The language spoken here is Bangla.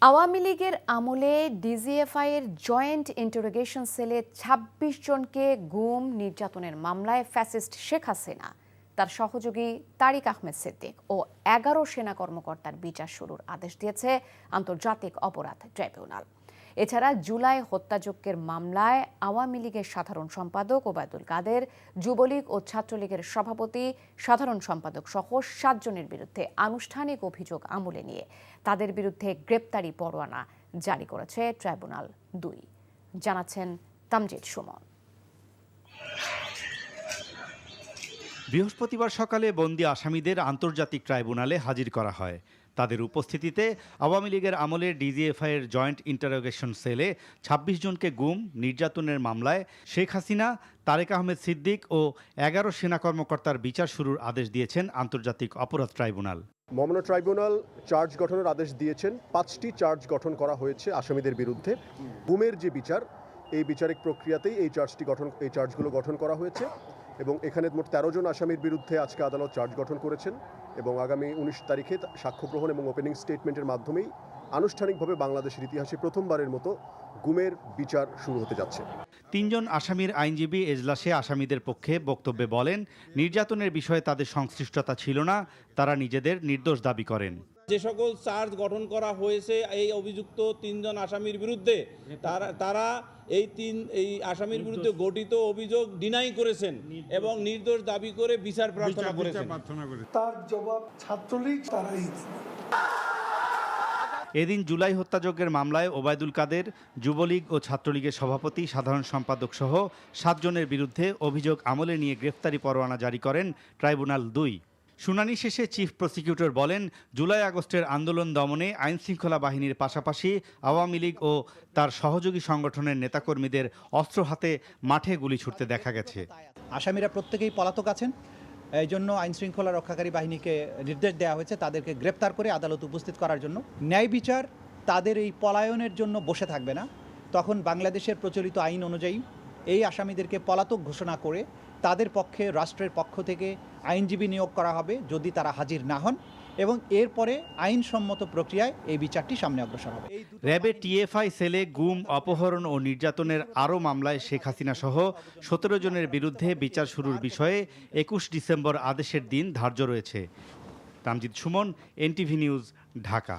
আওয়ামী লীগের আমলে ডিজিএফআই এর জয়েন্ট ইন্টারোগেশন সেলে ২৬ জনকে গুম নির্যাতনের মামলায় ফ্যাসিস্ট শেখ হাসিনা, তার সহযোগী তারিক আহমেদ সিদ্দিক ও ১১ সেনা কর্মকর্তার বিচার শুরুর আদেশ দিয়েছে আন্তর্জাতিক অপরাধ ট্রাইব্যুনাল। এছাড়া জুলাই হত্যাযজ্ঞের মামলায় আওয়ামী লীগের সাধারণ সম্পাদক ওবায়দুল কাদের, যুবলীগ ও ছাত্রলীগের সভাপতি, সাধারণ সম্পাদক সহ ৭ জনের বিরুদ্ধে আনুষ্ঠানিক অভিযোগ আমলে নিয়ে তাদের বিরুদ্ধে গ্রেপ্তারি পরোয়ানা জারি করেছে ট্রাইব্যুনাল ২। জানাচ্ছেন তামজিদ সুমন। বৃহস্পতিবার সকালে বন্দী আসামিদের আন্তর্জাতিক ট্রাইব্যুনালে হাজির করা হয়। তাদের উপস্থিতিতে আওয়ামী লীগের আমলে ডিজিএফআই এর জয়েন্ট ইন্টারোগেশন সেলে ২৬ জনকে গুম নির্যাতনের মামলায় শেখ হাসিনা, তারেক আহমেদ সিদ্দিক ও ১১ সেনা কর্মকর্তার বিচার শুরুর আদেশ দিয়েছেন আন্তর্জাতিক অপরাধ ট্রাইব্যুনাল। মামলা ট্রাইব্যুনাল চার্জ গঠনের আদেশ দিয়েছেন। ৫টি চার্জ গঠন করা হয়েছে আসামিদের বিরুদ্ধে। গুমের যে বিচার, এই বিচারিক প্রক্রিয়াতেই এই চার্জগুলো গঠন করা হয়েছে এবং এখানে মোট ১৩ জন আসামির বিরুদ্ধে আজকে আদালত চার্জ গঠন করেছেন এবং আগামী ১৯ তারিখে সাক্ষ্য গ্রহণ এবং ওপেনিং স্টেটমেন্টের মাধ্যমেই আনুষ্ঠানিকভাবে বাংলাদেশের ইতিহাসে প্রথমবারের মতো গুমের বিচার শুরু হতে যাচ্ছে। ৩ জন আসামির আইনজীবী এজলাসে আসামিদের পক্ষে বক্তব্যে বলেন, নির্যাতনের বিষয়ে তাদের সংশ্লিষ্টতা ছিল না, তারা নিজেদের নির্দোষ দাবি করেন। যে সকল চার্জ গঠন করা হয়েছে এই অভিযুক্ত ৩ জন আসামির বিরুদ্ধে তারা এই আসামির বিরুদ্ধে গঠিত অভিযোগ ডিনাই করেছেন এবং নির্দোষ দাবি করে বিচার প্রার্থনা করেছেন। তার জবাব ছাত্রলীগ তারাই দেবে। এদিন জুলাই হত্যাযজ্ঞের মামলায় ওবায়দুল কাদের, যুবলীগ ও ছাত্রলীগের সভাপতি, সাধারণ সম্পাদক সহ ৭ জনের বিরুদ্ধে অভিযোগ আমলে নিয়ে গ্রেফতারি পরোয়ানা জারি করেন ট্রাইব্যুনাল ২। শুনানি শেষে চিফ প্রসিকিউটর বলেন, জুলাই আগস্টের আন্দোলন দমনে আইনশৃঙ্খলা বাহিনীর পাশাপাশি আওয়ামী লীগ ও তার সহযোগী সংগঠনের নেতাকর্মীদের অস্ত্র হাতে মাঠে গুলি ছুড়তে দেখা গেছে। আসামিরা প্রত্যেকেই পলাতক আছেন, এই জন্য আইনশৃঙ্খলা রক্ষাকারী বাহিনীকে নির্দেশ দেওয়া হয়েছে তাদেরকে গ্রেপ্তার করে আদালত উপস্থিত করার জন্য। ন্যায় বিচার তাদের এই পলায়নের জন্য বসে থাকবে না। তখন বাংলাদেশের প্রচলিত আইন অনুযায়ী এই আসামিদেরকে পলাতক ঘোষণা করে তাদের পক্ষে রাষ্ট্রের পক্ষ থেকে আইনজীবী নিয়োগ করা হবে যদি তারা হাজির না হন, এবং এরপরে আইনসম্মত প্রক্রিয়ায় এই বিচারটি সামনে অগ্রসর হবে। র্যাবের টিএফআই সেলে গুম, অপহরণ ও নির্যাতনের আরও মামলায় শেখ হাসিনা সহ ১৭ জনের বিরুদ্ধে বিচার শুরুর বিষয়ে ২১ ডিসেম্বর আদেশের দিন ধার্য রয়েছে। Tamjid Suman, NTV news, Dhaka.